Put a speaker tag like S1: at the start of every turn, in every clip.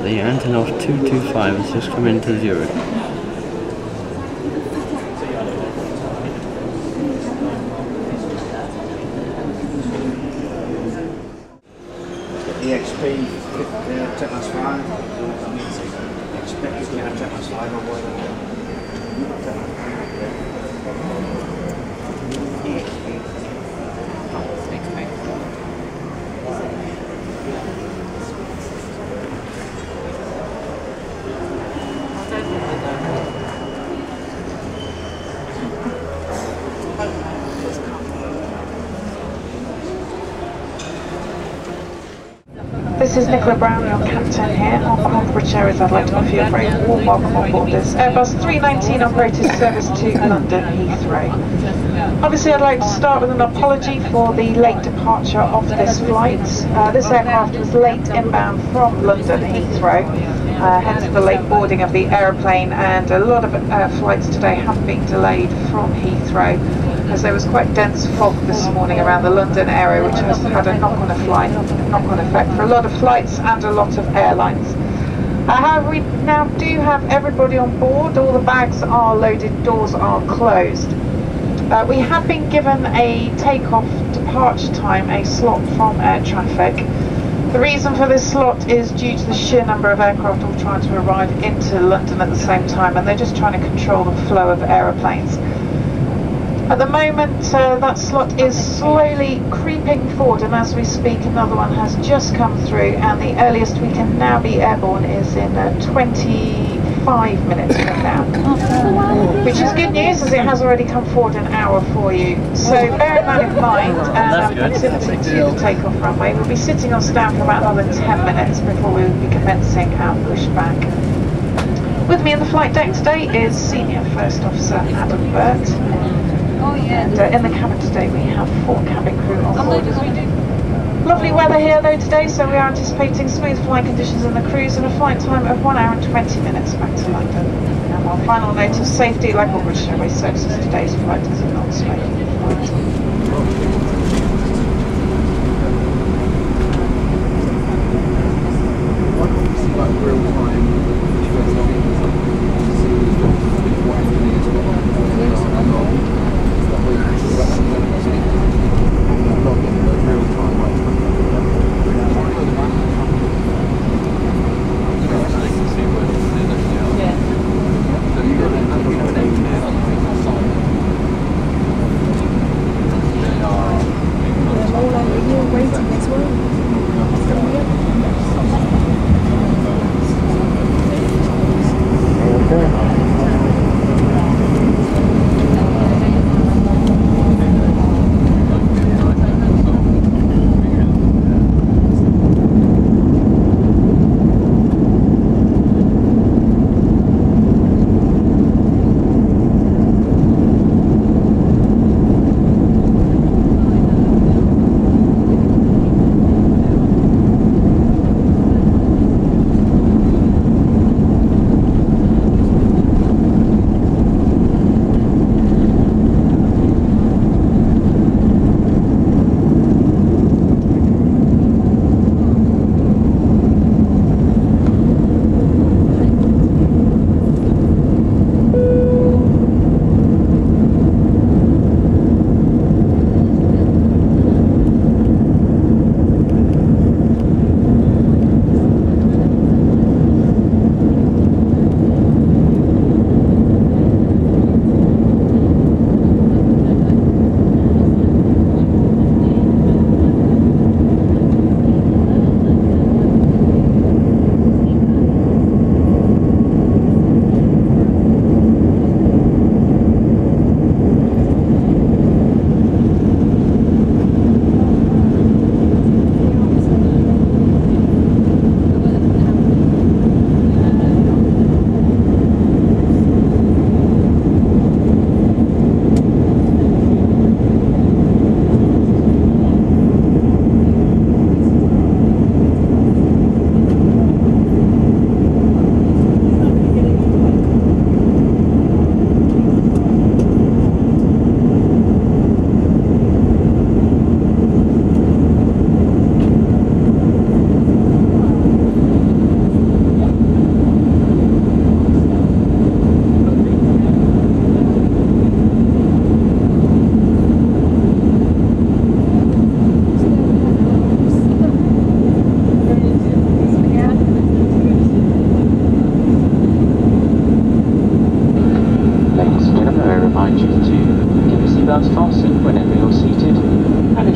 S1: the Antonov 225 has just come into Zurich.
S2: The XP, 10/5. Expected to get a 10/5 or whatever.
S3: This is Nicola Brown, your captain here. On behalf of British Airways, I'd like to offer you a very warm welcome on board this Airbus 319 operated service to London Heathrow. Obviously, I'd like to start with an apology for the late departure of this flight. This aircraft was late inbound from London Heathrow, hence the late boarding of the aeroplane, and a lot of flights today have been delayed from Heathrow, as there was quite dense fog this morning around the London area, which has had a knock-on effect for a lot of flights and a lot of airlines. However, we now do have everybody on board. All the bags are loaded, doors are closed. We have been given a take-off departure time, a slot from air traffic. The reason for this slot is due to the sheer number of aircraft all trying to arrive into London at the same time, and they're just trying to control the flow of aeroplanes. At the moment, that slot is slowly creeping forward, and as we speak, another one has just come through, and the earliest we can now be airborne is in 25 minutes from now, which is good news, as it has already come forward an hour for you. So bearing that in mind, and proximity to the takeoff runway, we'll be sitting on stand for about another 10 minutes before we will be commencing our pushback. With me in the flight deck today is Senior First Officer Adam Burt. And in the cabin today we have 4 cabin crew on board. Lovely weather here though today, so we are anticipating smooth flying conditions in the cruise and a flight time of 1 hour and 20 minutes back to London. And our final note of safety, like all British Airways services, today's flight is a non-smoking flight.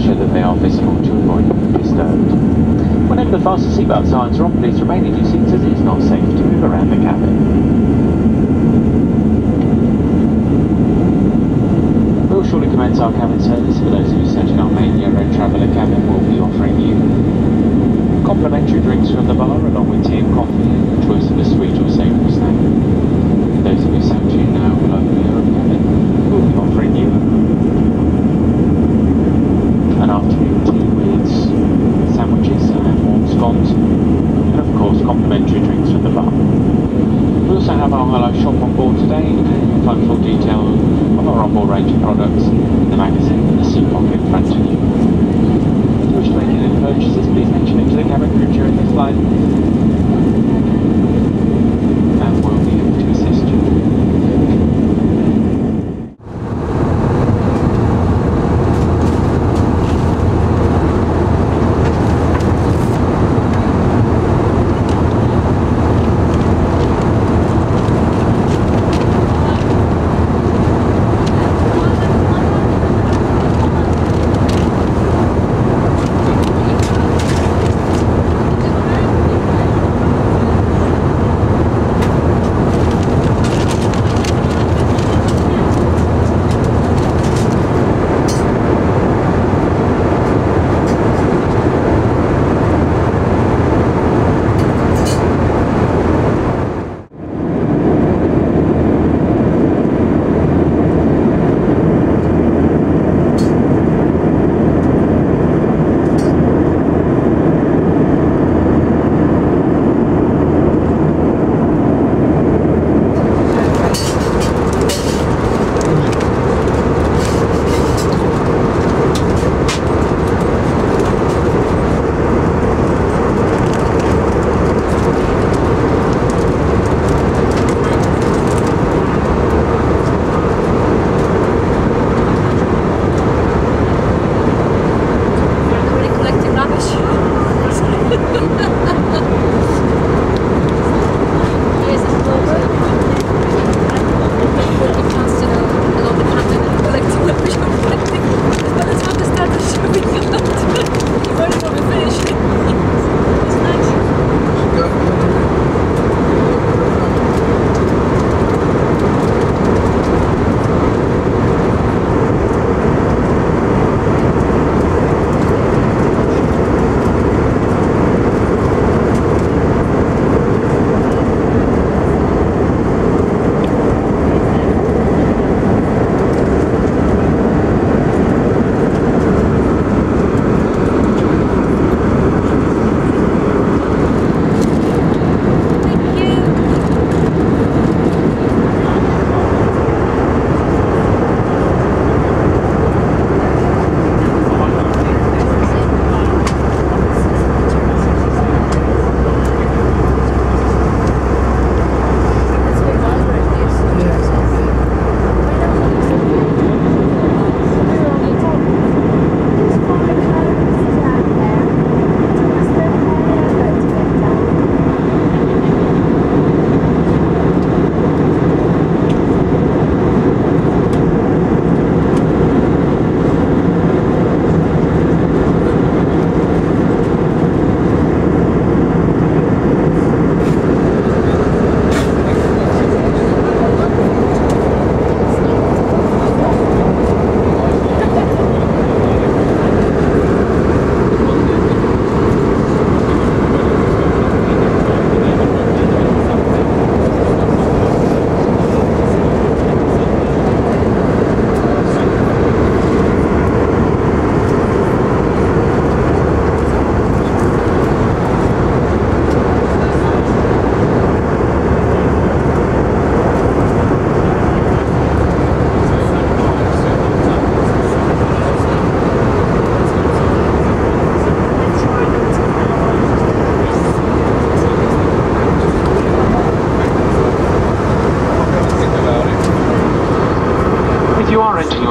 S4: ensure that they are visible to avoid being disturbed. Whenever the fasten seatbelt signs are on, please remain in your seats as it is not safe to move around the cabin. We'll shortly commence our cabin service. For those of you setting our main Euro Traveller cabin, we'll be offering you complimentary drinks from the bar along with tea and coffee, a choice of a sweet or savoury snack. For those of you sat tuned now below the Euro cabin, we'll be offering you an afternoon tea with sandwiches and warm scones, and of course complimentary drinks from the bar. We also have our Hello shop on board today, and you'll find full detail of our onboard range of products in the magazine in the seat pocket in front of you. If you wish to make any purchases, please mention it to the cabin crew during this flight, and we'll be able to assist you.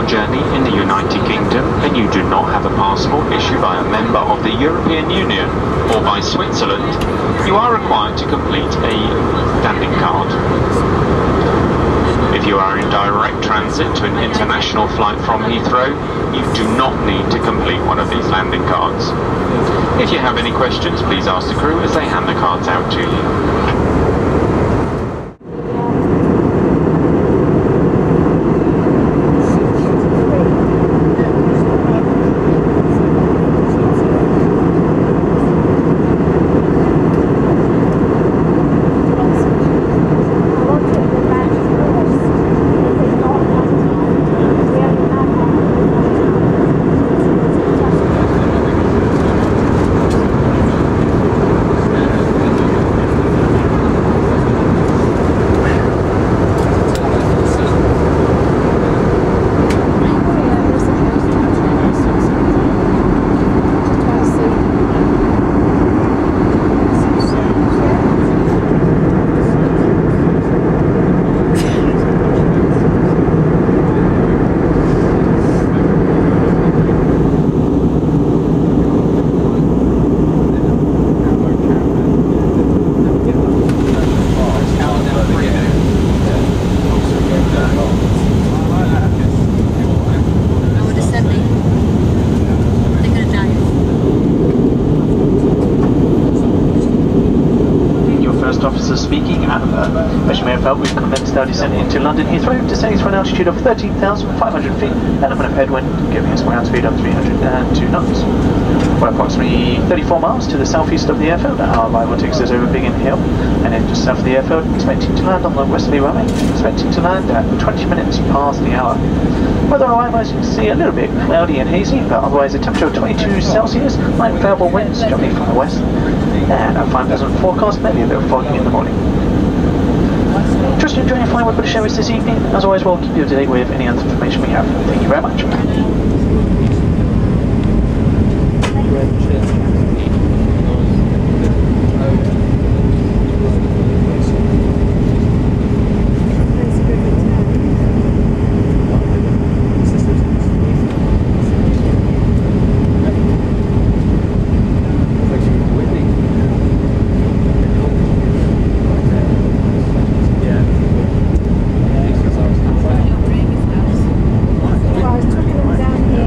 S4: journey in the United Kingdom and you do not have a passport issued by a member of the European Union or by Switzerland, you are required to complete a standing card. If you are in direct transit to an international flight from Heathrow, you do not need to complete one of these landing cards. If you have any questions, please ask the crew as they hand the cards out to you. We've commenced our descent into London Heathrow, descending to an altitude of 13,500 feet, element of headwind, giving us a ground speed of 302 knots. We're approximately 34 miles to the southeast of the airfield. Our arrival takes us over Biggin Hill, and then just south of the airfield, expecting to land on the westerly runway, expecting to land at 20 minutes past the hour. Weather-wise, as you can see, a little bit cloudy and hazy, but otherwise a temperature of 22 Celsius, light variable winds generally from the west, and a fine pleasant forecast, maybe a little foggy in the morning. Trust you enjoying flying with British Airways this evening. As always, we'll keep you up to date with any other information we have. Thank you very much.
S5: Twickenham down here.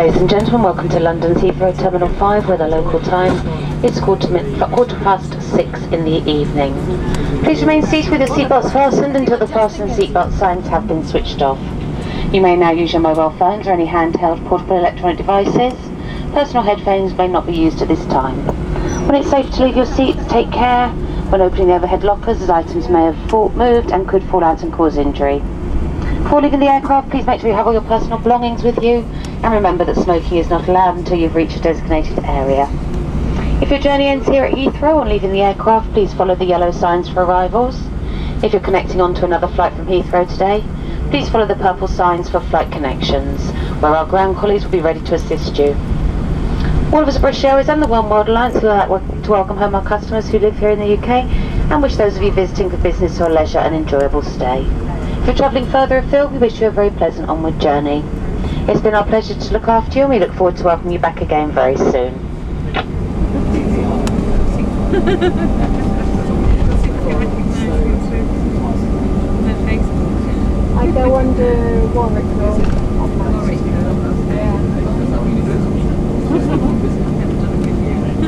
S5: Ladies and gentlemen, welcome to London's Heathrow Terminal 5, where the local time is 6:15 in the evening. Please remain seated with your seatbelts fastened until the fasten seatbelt signs have been switched off. You may now use your mobile phones or any handheld portable electronic devices. Personal headphones may not be used at this time. When it's safe to leave your seats, take care when opening the overhead lockers, as items may have moved and could fall out and cause injury. Before leaving the aircraft, please make sure you have all your personal belongings with you, and remember that smoking is not allowed until you've reached a designated area. If your journey ends here at Heathrow on leaving the aircraft, please follow the yellow signs for arrivals. If you're connecting on to another flight from Heathrow today, please follow the purple signs for flight connections, where our ground colleagues will be ready to assist you. All of us at British Airways and the One World Alliance would like to welcome home our customers who live here in the UK, and wish those of you visiting for business or leisure an enjoyable stay. If you're travelling further afield, we wish you a very pleasant onward journey. It's been our pleasure to look after you, and we look forward to welcoming you back again very soon.
S6: I go under Warwick Road.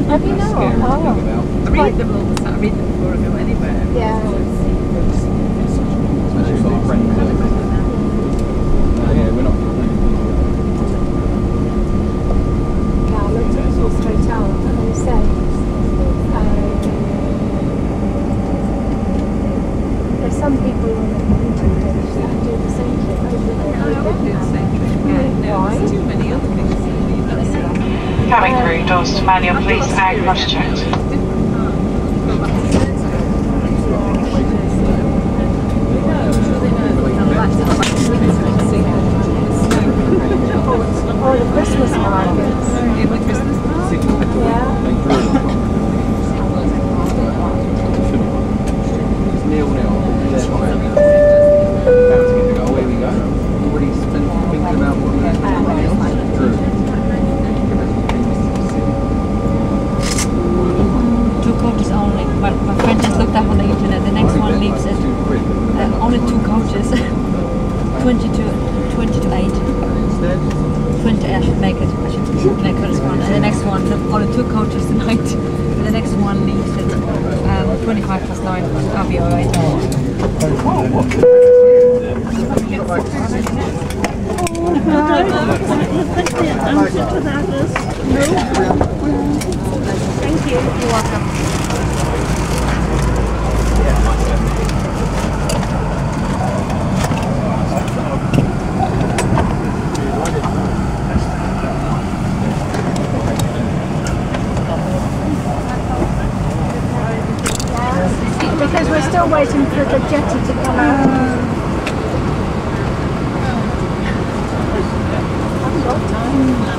S6: Have you know? Oh.
S7: I read them all the time. I read them before I go anywhere.
S6: Yeah. Yeah, I looked at this hotel and they said there's some people on the internet that do the same thing.
S7: I would do the same thing. Yeah, no, there's too many other things.
S3: Coming through, doors to manual, please, and cross-checked.
S6: Oh, the Christmas markets. Yeah.
S2: Away we go. Already spent thinking about what we're doing.
S7: Two coaches only, but my friend just looked up on the internet. The next one leaves at only 2 coaches, 20 to 8. 20, I should make it. I should make correspond. And the next one, only 2 coaches tonight. And the next one leaves at 25 past 9. I'll be alright.
S6: Thank you.
S7: You're welcome.
S6: Because we're still waiting for the jetty to come out. I've got time.